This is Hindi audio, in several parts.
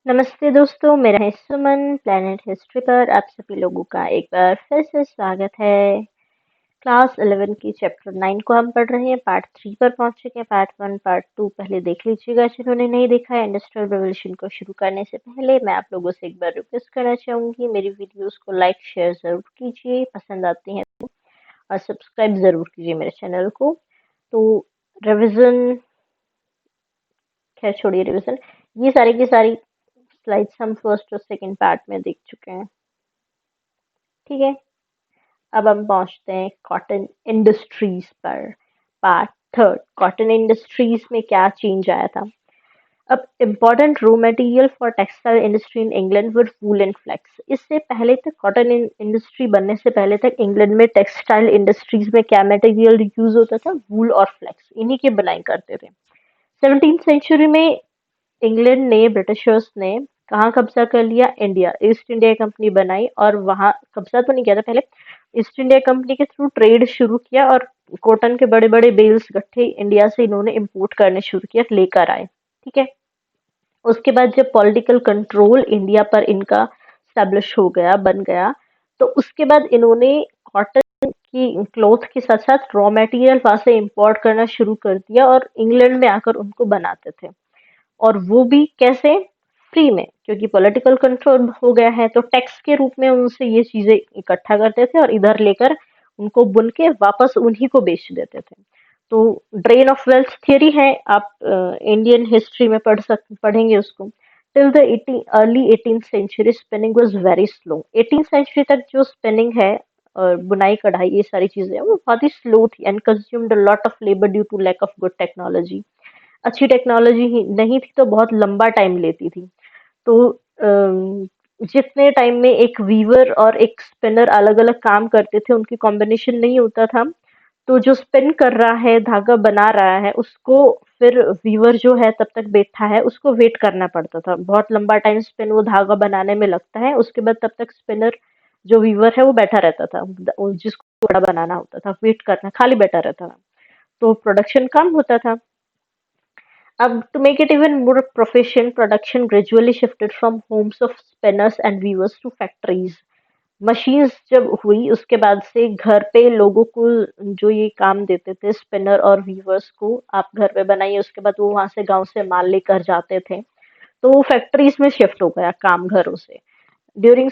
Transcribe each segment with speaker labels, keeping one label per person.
Speaker 1: नमस्ते दोस्तों, मेरा है सुमन। प्लेनेट हिस्ट्री पर आप सभी लोगों का एक बार फिर से स्वागत है। क्लास 11 की चैप्टर 9 को हम पढ़ रहे हैं। पार्ट 3 पर पहुंच चुके हैं। पार्ट 1 पार्ट 2 पहले देख लीजिएगा जिन्होंने नहीं देखा है। इंडस्ट्रियल रेवोल्यूशन को शुरू करने से पहले मैं आप लोगों से एक बार रिक्वेस्ट करना चाहूंगी, मेरी वीडियोस को लाइक शेयर जरूर कीजिए, पसंद आती हैं तो, और सब्सक्राइब जरूर कीजिए मेरे चैनल को। तो रिविजन, खैर छोड़िए रिविजन, ये सारी की सारी स्लाइड्स हम फर्स्ट और सेकंड पार्ट में देख चुके हैं। ठीक है, अब हम पहुंचते हैं कॉटन इंडस्ट्रीज पर। पार्ट थर्ड, कॉटन इंडस्ट्रीज में क्या चेंज आया था। अब important raw material for textile industry in England were wool and flax. इससे पहले तक कॉटन इंडस्ट्री बनने से पहले तक इंग्लैंड में टेक्सटाइल इंडस्ट्रीज में क्या मटेरियल यूज होता था? वूल और फ्लेक्स, इन्हीं की बनाई करते थे। 17th सेंचुरी में इंग्लैंड ने, ब्रिटिशर्स ने कहाँ कब्जा कर लिया? इंडिया। ईस्ट इंडिया कंपनी बनाई और वहां कब्जा तो नहीं किया था पहले, ईस्ट इंडिया कंपनी के थ्रू ट्रेड शुरू किया और कॉटन के बड़े बड़े बेल्स गट्ठे इंडिया से इन्होंने इंपोर्ट करने शुरू किया, लेकर आए। ठीक है, उसके बाद जब पॉलिटिकल कंट्रोल इंडिया पर इनका स्टैब्लिश हो गया, बन गया, तो उसके बाद इन्होंने कॉटन की क्लॉथ के साथ साथ रॉ मटेरियल वहां से इंपोर्ट करना शुरू कर दिया और इंग्लैंड में आकर उनको बनाते थे। और वो भी कैसे? फ्री में, क्योंकि पॉलिटिकल कंट्रोल हो गया है तो टैक्स के रूप में उनसे ये चीजें इकट्ठा करते थे और इधर लेकर उनको बुन के वापस उन्हीं को बेच देते थे। तो ड्रेन ऑफ वेल्थ थियरी है, आप इंडियन हिस्ट्री में पढ़ेंगे उसको। Till the early 18th century spinning was very slow. 18th century तक जो स्पिनिंग है और बुनाई कढ़ाई ये सारी चीजें वो बहुत ही स्लो थी and consumed a lot of labour due to lack of good technology. अच्छी टेक्नोलॉजी ही नहीं थी तो बहुत लंबा टाइम लेती थी। तो जितने टाइम में एक वीवर और एक स्पिनर अलग अलग काम करते थे उनकी कॉम्बिनेशन नहीं होता था, तो जो स्पिन कर रहा है, धागा बना रहा है, उसको फिर वीवर जो है तब तक बैठा है उसको वेट करना पड़ता था। बहुत लंबा टाइम स्पिन वो धागा बनाने में लगता है, उसके बाद तब तक स्पिनर जो वीवर है वो बैठा रहता था, जिसको बड़ा बनाना होता था, वेट करना, खाली बैठा रहता था, तो प्रोडक्शन कम होता था। अब to make it even more proficient, production gradually shifted from homes of spinners and weavers to factories. Machines जब हुई उसके बाद से घर पे लोगों को जो ये काम देते थे, स्पिनर और वीवर्स को, आप घर पे बनाइए, उसके बाद वो वहां से गांव से माल लेकर जाते थे, तो वो फैक्ट्रीज में शिफ्ट हो गया काम घरों से। ड्यूरिंग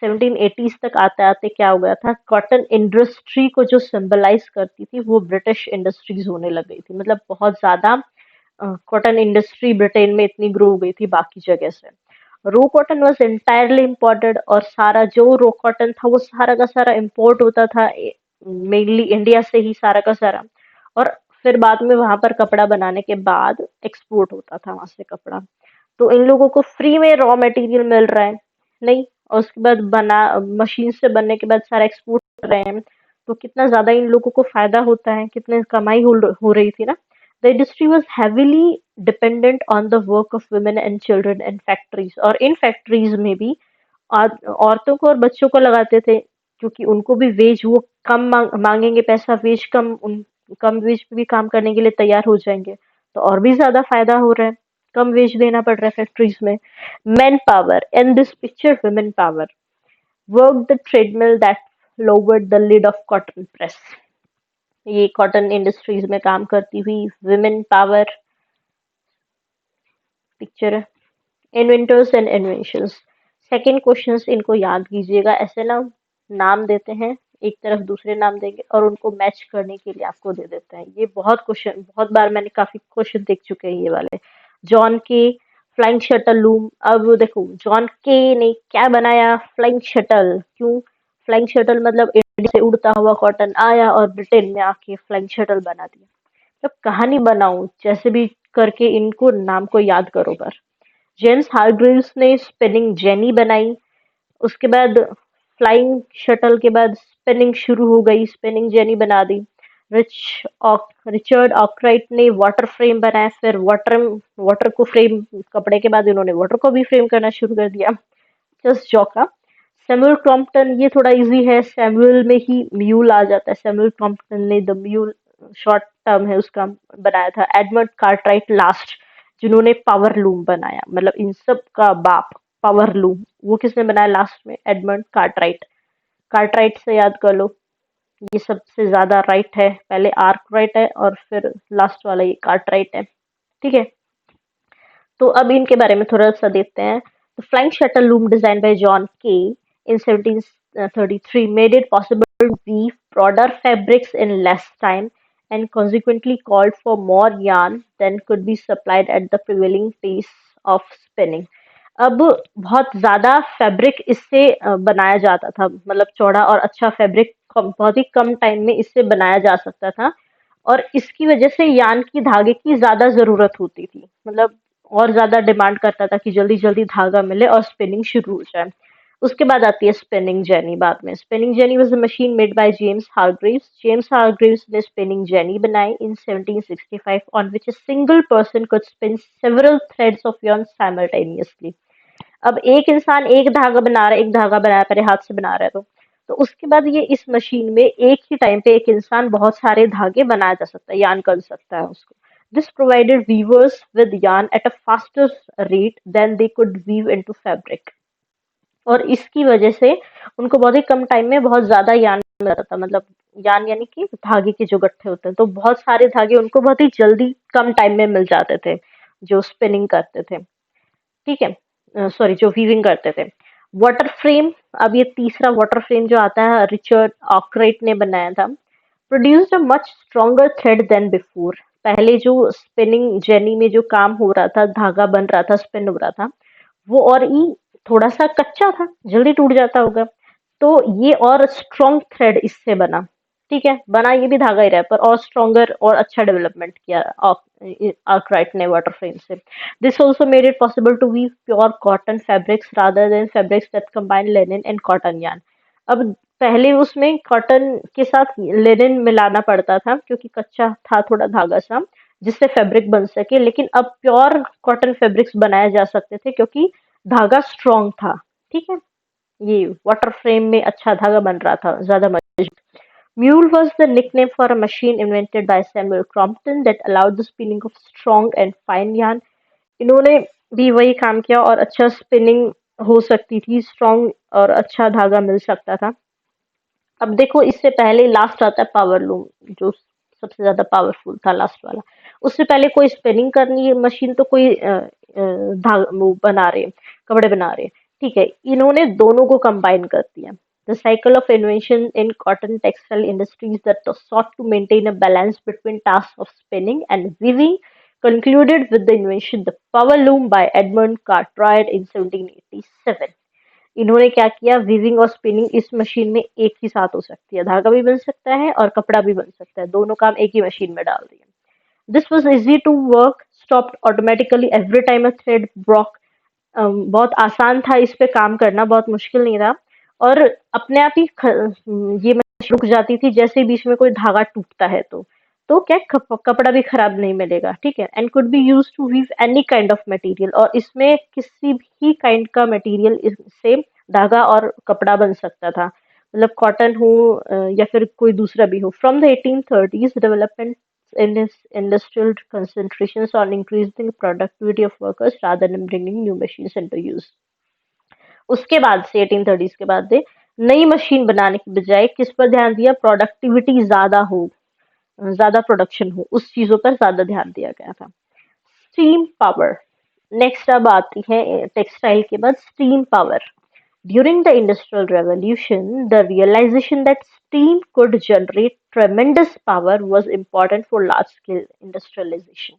Speaker 1: 1780s तक आते आते क्या हो गया था, कॉटन इंडस्ट्री को जो सिंबलाइज करती थी वो ब्रिटिश इंडस्ट्रीज होने लग गई थी। मतलब बहुत ज्यादा कॉटन इंडस्ट्री ब्रिटेन में इतनी ग्रो हो गई थी बाकी जगह से। रो कॉटन वॉज इंटायरली इम्पोर्टेड और सारा जो रो कॉटन था वो सारा का सारा इम्पोर्ट होता था, मेनली इंडिया से ही सारा का सारा। और फिर बाद में वहां पर कपड़ा बनाने के बाद एक्सपोर्ट होता था वहां से कपड़ा। तो इन लोगों को फ्री में रॉ मटेरियल मिल रहा है, नहीं, और उसके बाद बना मशीन से बनने के बाद सारा एक्सपोर्ट कर रहे हैं, तो कितना ज्यादा इन लोगों को फायदा होता है, कितने कमाई हो रही थी ना। The industry was heavily dependent on the work of women and children in factories, और इन फैक्ट्रीज में भी औरतों को और बच्चों को लगाते थे, क्योंकि उनको भी वेज वो कम मांगेंगे पैसा, वेज कम, उन कम वेज पे भी काम करने के लिए तैयार हो जाएंगे, तो और भी ज्यादा फायदा हो रहा है, कम वेज देना पड़ रहा है फैक्ट्रीज में। Man power in this picture, women power work the treadmill that lowered the lid of cotton press। ये कॉटन इंडस्ट्रीज में काम करती हुई विमेन पावर पिक्चर है। Inventors and inventions, second questions इनको याद कीजिएगा, ऐसे ना नाम देते हैं, एक तरफ दूसरे नाम देंगे और उनको मैच करने के लिए आपको दे देते हैं। ये बहुत क्वेश्चन, बहुत बार मैंने काफी क्वेश्चन देख चुके हैं ये वाले। जॉन के फ्लाइंग शटल लूम। अब देखो, जॉन के ने क्या बनाया? Flying shuttle. क्यों फ्लाइंग शटल? मतलब इंडिया से उड़ता हुआ कॉटन आया और ब्रिटेन में आके फ्लाइंग शटल बना दिया। जब कहानी बनाऊं जैसे भी करके इनको नाम को याद करो पर। जेम्स हारग्रीव्स ने स्पिनिंग जेनी बनाई, उसके बाद फ्लाइंग शटल के बाद स्पिनिंग शुरू हो गई, स्पिनिंग जेनी बना दी। रिचर्ड ऑकराइट ने वाटर फ्रेम बनाया, फिर वाटर को फ्रेम, कपड़े के बाद इन्होंने वाटर को भी फ्रेम करना शुरू कर दिया। जस्ट जॉका। सैमुअल क्रॉम्पटन, ये थोड़ा इजी है, सैमुअल में ही म्यूल आ जाता है, सैमुअल क्रॉम्पटन ने द म्यूल, शॉर्ट टर्म है उसका, बनाया था। एडमंड कार्टराइट लास्ट, जिन्होंने पावर लूम बनाया, मतलब इन सब का बाप पावर लूम, वो किसने बनाया लास्ट में? Edmund Cartwright. कार्टराइट से याद कर लो, ये सबसे ज्यादा राइट है, पहले आर्कराइट है और फिर लास्ट वाला ये कार्टराइट है। ठीक है, तो अब इनके बारे में थोड़ा सा देखते हैं। The flying shuttle loom design by John के इन 1733 made it possible to weave broader fabrics in less time and consequently called for more yarn than could be supplied at the prevailing pace of spinning. अब बहुत ज्यादा फैब्रिक इससे बनाया जाता था, मतलब चौड़ा और अच्छा फैब्रिक बहुत ही कम टाइम में इससे बनाया जा सकता था, और इसकी वजह से यान की धागे की ज्यादा जरूरत होती थी, मतलब और ज्यादा डिमांड करता था कि जल्दी जल्दी धागा मिले और स्पिनिंग शुरू हो जाए। उसके बाद आती है स्पिनिंग जेनी। बाद में spinning jenny was a machine made by James Hargreaves. James Hargreaves ने स्पिनिंग जेनी बनाई इन 1765 on which a single person could spin several threads of yarn simultaneously. अब एक इंसान एक धागा बना रहा है, एक धागा बनाया पहले हाथ से बना रहा है, तो उसके बाद ये इस मशीन में एक ही टाइम पे एक इंसान बहुत सारे धागे बनाया जा सकता है, यान कर सकता है उसको। This provided weavers with yarn at a faster rate than they could weave into fabric, और इसकी वजह से उनको बहुत ही कम टाइम में बहुत ज्यादा यान मिल रहा था, मतलब यान यानी कि धागे के जो गट्ठे होते हैं, तो बहुत सारे धागे उनको बहुत ही जल्दी कम टाइम में मिल जाते थे जो स्पिनिंग करते थे। ठीक है, सॉरी, जो वीविंग करते थे। वाटर फ्रेम, अब ये तीसरा वाटर फ्रेम जो आता है रिचर्ड आर्कराइट ने बनाया था। Produced a much stronger thread than before. पहले जो स्पिनिंग जेनी में जो काम हो रहा था, धागा बन रहा था, स्पिन हो रहा था, वो और ही थोड़ा सा कच्चा था, जल्दी टूट जाता होगा, तो ये और स्ट्रॉन्ग थ्रेड इससे बना। ठीक है, बना ये भी धागा ही रहा है, पर और स्ट्रॉन्गर और अच्छा डेवलपमेंट किया आर्कराइट ने वाटर फ्रेम से। This also made it possible to weave pure cotton fabrics rather than fabrics that combine linen and cotton yarn. अब पहले उसमें कॉटन के साथ लेनिन मिलाना पड़ता था क्योंकि कच्चा था थोड़ा धागा सा, जिससे फैब्रिक बन सके, लेकिन अब प्योर कॉटन फैब्रिक्स बनाए जा सकते थे क्योंकि धागा स्ट्रॉन्ग था। ठीक है, ये वाटर फ्रेम में अच्छा धागा बन रहा था, ज्यादा मजबूत। Mule was the nickname for a machine invented by Samuel Crompton that allowed the spinning of strong and fine yarn. इन्होंने भी वही काम किया और अच्छा स्पिनिंग हो सकती थी, स्ट्रॉन्ग और अच्छा धागा मिल सकता था। अब देखो, इससे पहले लास्ट आता है पावर लूम, जो सबसे ज्यादा पावरफुल था लास्ट वाला। उससे पहले कोई स्पिनिंग करनी है मशीन, तो कोई वो बना रहे, कपड़े बना रहे। ठीक है, इन्होंने दोनों को कंबाइन कर दिया। The cycle of invention in cotton textile industries that sought to maintain a balance between tasks of spinning and weaving concluded with the invention the power loom by Edmund Cartwright in 1787। इन्होंने क्या किया, वीविंग और स्पिनिंग इस मशीन में एक ही साथ हो सकती है, धागा भी बन सकता है और कपड़ा भी बन सकता है, दोनों काम एक ही मशीन में डाल दिए। This was easy to work, stopped automatically every time a thread broke. बहुत आसान था इस पे काम करना, बहुत मुश्किल नहीं था, और अपने आप ही ये मशीन रुक जाती थी जैसे ही बीच में कोई धागा टूटता है, तो क्या कपड़ा भी खराब नहीं मिलेगा। ठीक है, and could be use to weave any kind of material, और इसमें किसी भी काइंड का मटेरियल से धागा और कपड़ा बन सकता था, मतलब कॉटन हो या फिर कोई दूसरा भी हो। From the 1830s development in its industrial concentrations on increasing the productivity of workers rather than bringing new machines into use। उसके बाद से 1830s के बाद से नई मशीन बनाने की बजाय किस पर ध्यान दिया? प्रोडक्टिविटी ज्यादा हो, ज्यादा प्रोडक्शन हो, उस चीजों पर ज्यादा ध्यान दिया गया था। स्टीम पावर, नेक्स्ट अब आती है टेक्सटाइल के बाद steam power. During the Industrial Revolution, the realization that steam could generate tremendous power was important for large-scale industrialization।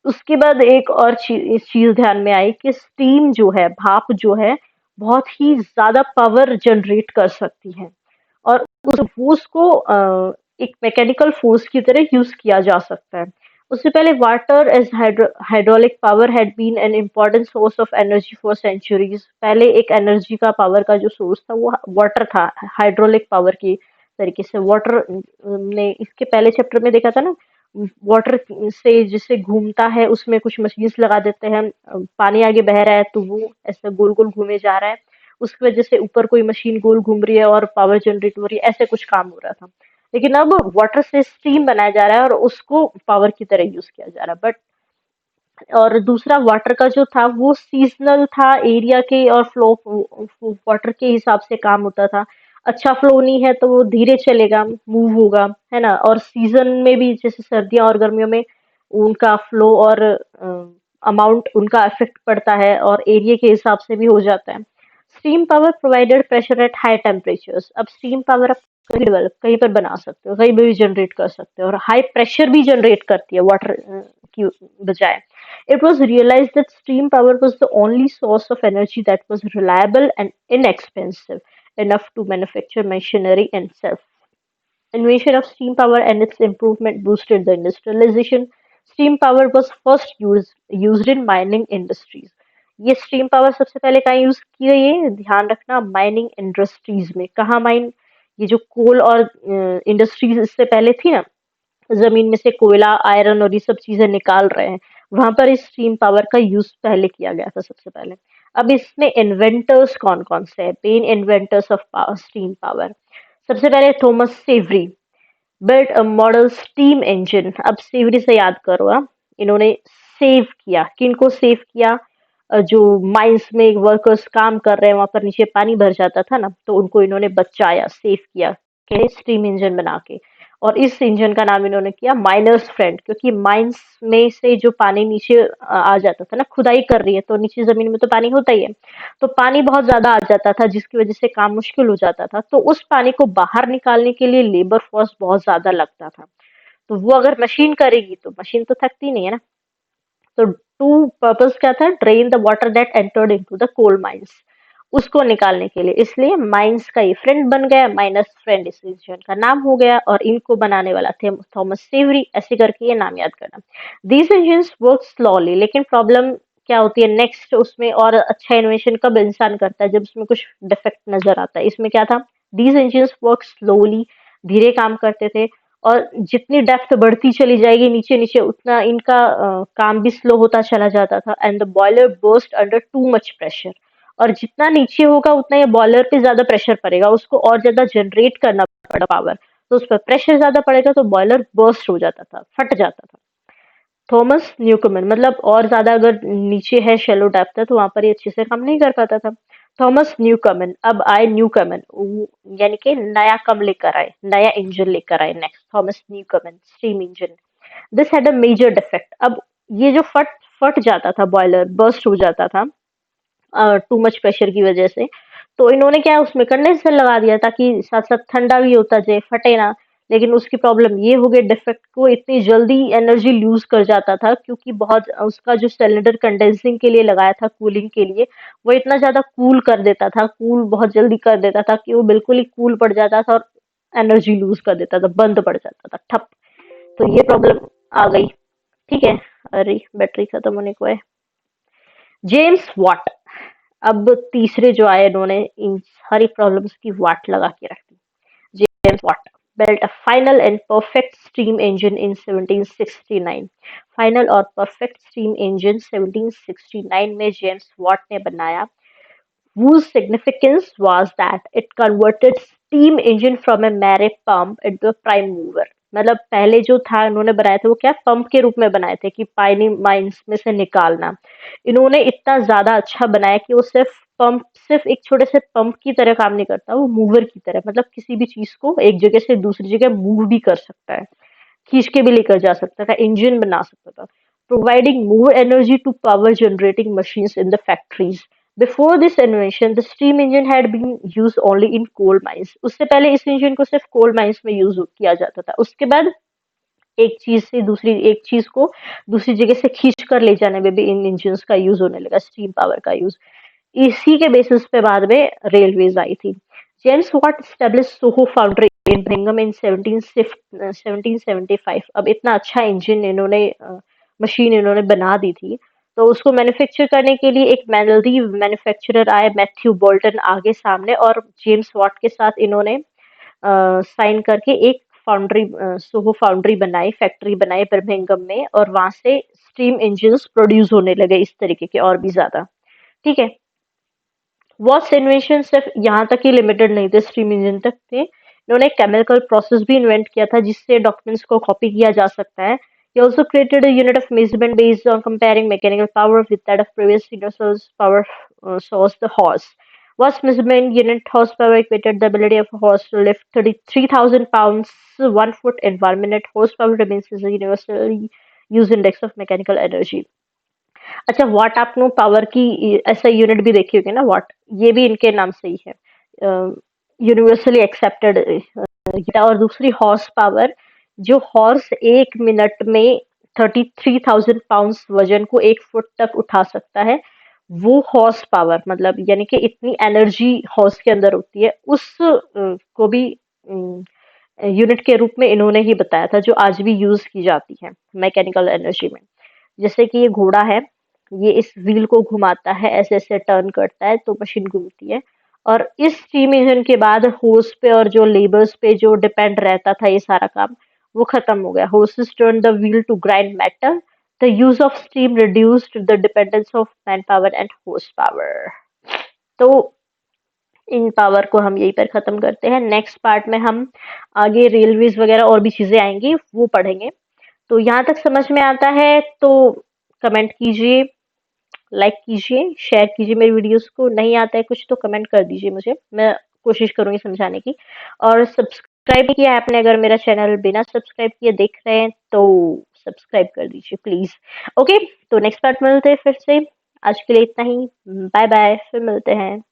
Speaker 1: उसके बाद एक और चीज ध्यान में आई कि स्टीम जो है, भाप जो है, बहुत ही ज्यादा पावर जनरेट कर सकती है, और उस फोर्स को एक मैकेनिकल फोर्स की तरह यूज किया जा सकता है। उससे पहले water as hydraulic power had been an important source of energy for centuries. पहले एक एनर्जी का पावर का जो सोर्स था वो वाटर था, हाइड्रोलिक पावर की तरीके से। वाटर ने इसके पहले चैप्टर में देखा था ना, वाटर से जिसे घूमता है उसमें कुछ मशीन्स लगा देते हैं, पानी आगे बह रहा है तो वो ऐसे गोल गोल घूमे जा रहा है, उसकी वजह से ऊपर कोई मशीन गोल घूम रही है और पावर जनरेट हो रही है, ऐसे कुछ काम हो रहा था। लेकिन अब वाटर से स्टीम बनाया जा रहा है और उसको पावर की तरह यूज किया जा रहा है। बट और दूसरा वाटर का जो था वो सीजनल था, एरिया के और फ्लो वाटर के हिसाब से काम होता था। अच्छा फ्लो नहीं है तो वो धीरे चलेगा, मूव होगा, है ना। और सीजन में भी जैसे सर्दियां और गर्मियों में उनका फ्लो और अमाउंट उनका इफेक्ट पड़ता है, और एरिया के हिसाब से भी हो जाता है। Steam power provided pressure at high temperatures. अब स्टीम पावर आप कहीं डेवलप कहीं पर बना सकते हो, कहीं पर भी जनरेट कर सकते हो, और हाई प्रेशर भी जनरेट करती है वाटर की बजाय। It was realized that steam power was the only source of energy that was reliable and inexpensive enough to manufacture machinery and self. Invention of steam power and its improvement boosted the industrialization. Steam power was first used in mining industries. ये स्टीम पावर सबसे पहले कहाँ यूज की गई है, ध्यान रखना, माइनिंग इंडस्ट्रीज में। कहाँ माइन, ये जो कोल और इंडस्ट्रीज इससे पहले थी ना, जमीन में से कोयला, आयरन और ये सब चीजें निकाल रहे हैं, वहां पर इस स्टीम पावर का यूज पहले किया गया था सबसे पहले। अब इसमें इन्वेंटर्स कौन कौन से हैं, main inventors of steam power. सबसे पहले Thomas Savery built a model steam engine. अब सेवरी से याद करो, इन्होंने सेव किया, किनको सेव किया, जो माइंस में वर्कर्स काम कर रहे हैं वहां पर नीचे पानी भर जाता था ना, तो उनको इन्होंने बचाया, सेव किया, स्टीम इंजन बना के। और इस इंजन का नाम इन्होंने किया माइनर्स फ्रेंड, क्योंकि माइंस में से जो पानी नीचे आ जाता था ना, खुदाई कर रही है तो नीचे जमीन में तो पानी होता ही है, तो पानी बहुत ज्यादा आ जाता था जिसकी वजह से काम मुश्किल हो जाता था। तो उस पानी को बाहर निकालने के लिए लेबर फोर्स बहुत ज्यादा लगता था। तो वो अगर मशीन करेगी तो मशीन तो थकती नहीं है ना। तो टू पर्पस क्या था, drain the water that entered into the coal mines, उसको निकालने के लिए। इसलिए माइंस का ये फ्रेंड बन गया, माइनस फ्रेंड इस इंजन का नाम हो गया, और इनको बनाने वाला थे थॉमस सेवरी, ऐसे करके ये नाम याद करना। दीज इंजन्स वर्क स्लोली, लेकिन प्रॉब्लम क्या होती है नेक्स्ट उसमें, और अच्छा इन्वेंशन कब इंसान करता है, जब उसमें कुछ डिफेक्ट नजर आता है। इसमें क्या था, दीज इंजन्स वर्क स्लोली, धीरे काम करते थे, और जितनी डेप्थ बढ़ती चली जाएगी नीचे नीचे उतना इनका काम भी स्लो होता चला जाता था। And the boiler burst under too much pressure, और जितना नीचे होगा उतना ये बॉयलर पे ज्यादा प्रेशर पड़ेगा, उसको और ज्यादा जनरेट करना पड़ा पावर, तो उस पर प्रेशर ज्यादा पड़ेगा तो बॉयलर बर्स्ट हो जाता था, फट जाता था। थॉमस न्यूकमन, मतलब और ज्यादा अगर नीचे है, शेलो डेप्थ है, तो वहां पर ये अच्छे से काम नहीं कर पाता था। थॉमस न्यूकमन, अब आए न्यूकमन, यानी कि नया कम लेकर आए, नया इंजन लेकर आए next, Thomas Newcomen steam engine. This had a major defect. अब ये जो फट फट जाता था, बॉयलर बर्स्ट हो जाता था टू मच प्रेशर की वजह से, तो इन्होंने क्या है उसमें कंडेंसर लगा दिया ताकि साथ साथ ठंडा भी होता जाए, फटे ना। लेकिन उसकी प्रॉब्लम ये हो गई, डिफेक्ट को इतनी जल्दी एनर्जी लूज कर जाता था, क्योंकि बहुत उसका जो सिलेंडर कंडेंसिंग के लिए लगाया था, कूलिंग के लिए, वो इतना ज्यादा कूल कर देता था, कूल बहुत जल्दी कर देता था कि वो बिल्कुल ही कूल पड़ जाता था और एनर्जी लूज कर देता था, बंद पड़ जाता था, ठप। तो ये प्रॉब्लम आ गई। ठीक है, अरे बैटरी खत्म होने को है। जेम्स वॉट, अब तीसरे जो आए, इन्होंने इन सारी प्रॉब्लम्स की वाट लगा के रख दी। James Watt built a final and perfect steam engine in 1769। Final और परफेक्ट स्टीम इंजन 1769 में जेम्स वॉट ने बनाया, whose significance was that it converted steam engine from a mere pump into a prime mover। मतलब पहले जो था इन्होंने बनाया था वो क्या, पंप के रूप में बनाए थे कि पानी माइंस में से निकालना। इन्होंने इतना ज्यादा अच्छा बनाया कि वो सिर्फ एक छोटे से पंप की तरह काम नहीं करता, वो मूवर की तरह, मतलब किसी भी चीज को एक जगह से दूसरी जगह मूव भी कर सकता है, खींच के भी लेकर जा सकता था, इंजन बना सकता था, providing more energy to power generating machines in the factories. Before this invention the steam engine had been use only in coal mines. उससे पहले इस इंजन को सिर्फ कोल माइंस में यूज किया जाता था। उसके बाद एक चीज को दूसरी जगह से खींच कर ले जाने में भी इन इंजन का यूज होने लगा, स्टीम पावर का यूज। इसी के बेसिस पे बाद में रेलवेज आई थी। James Watt establish Soho foundry in Birmingham in 1775। अब इतना अच्छा इंजन इन्होंने मशीन इन्होंने बना दी थी, तो उसको मैन्युफैक्चर करने के लिए एक मेलडी मैन्युफैक्चरर आए, मैथ्यू बोल्टन आगे सामने, और जेम्स वाट के साथ इन्होंने साइन करके एक फाउंड्री, सोहो फाउंड्री बनाई, फैक्ट्री बनाई बर्मिंघम में, और वहां से स्टीम इंजन्स प्रोड्यूस होने लगे इस तरीके के, और भी ज्यादा। ठीक है, वॉट्स इन्वेंशन सिर्फ यहाँ तक ही लिमिटेड नहीं थे, स्टीम इंजन तक थे। इन्होंने केमिकल प्रोसेस भी इन्वेंट किया था जिससे डॉक्यूमेंट्स को कॉपी किया जा सकता है। He also created a unit of measurement based on comparing mechanical power with that of previous universal power source, the horse. Watt's measurement unit horsepower equated the ability of a horse to lift 33,000 pounds 1 foot in 1 minute. Horsepower remains as a universally used index of mechanical energy. अच्छा, वॉट आपने पावर की ऐसा यूनिट भी देखी होगी ना, वॉट, ये भी इनके नाम से ही है, यूनिवर्सली एक्सेप्टेड। और दूसरी हॉर्स पावर, जो हॉर्स 1 मिनट में 33,000 पाउंड्स वजन को 1 फुट तक उठा सकता है, वो हॉर्स पावर, मतलब यानी कि इतनी एनर्जी हॉर्स के अंदर होती है, उस को भी यूनिट के रूप में इन्होंने ही बताया था, जो आज भी यूज की जाती है मैकेनिकल एनर्जी में। जैसे कि ये घोड़ा है, ये इस व्हील को घुमाता है, ऐसे ऐसे टर्न करता है तो मशीन घूमती है। और इस स्टीम इंजन के बाद होर्स पे और जो लेबर्स पे जो डिपेंड रहता था ये सारा काम, वो खत्म हो गया। horses turned the wheel to grind metal. The use of steam reduced the dependence of manpower and horsepower. तो इन पावर को हम यहीं पर खत्म करते हैं। नेक्स्ट पार्ट में हम आगे रेलवेज वगैरह और भी चीजें आएंगी, वो पढ़ेंगे। तो यहाँ तक समझ में आता है तो कमेंट कीजिए, लाइक कीजिए, शेयर कीजिए मेरी वीडियोस को। नहीं आता है कुछ तो कमेंट कर दीजिए मुझे, मैं कोशिश करूंगी समझाने की। और सब्सक्राइब नहीं किया है आपने, अगर मेरा चैनल बिना सब्सक्राइब किए देख रहे हैं तो सब्सक्राइब कर दीजिए प्लीज। ओके, तो नेक्स्ट पार्ट में मिलते हैं फिर से। आज के लिए इतना ही, बाय बाय, फिर मिलते हैं।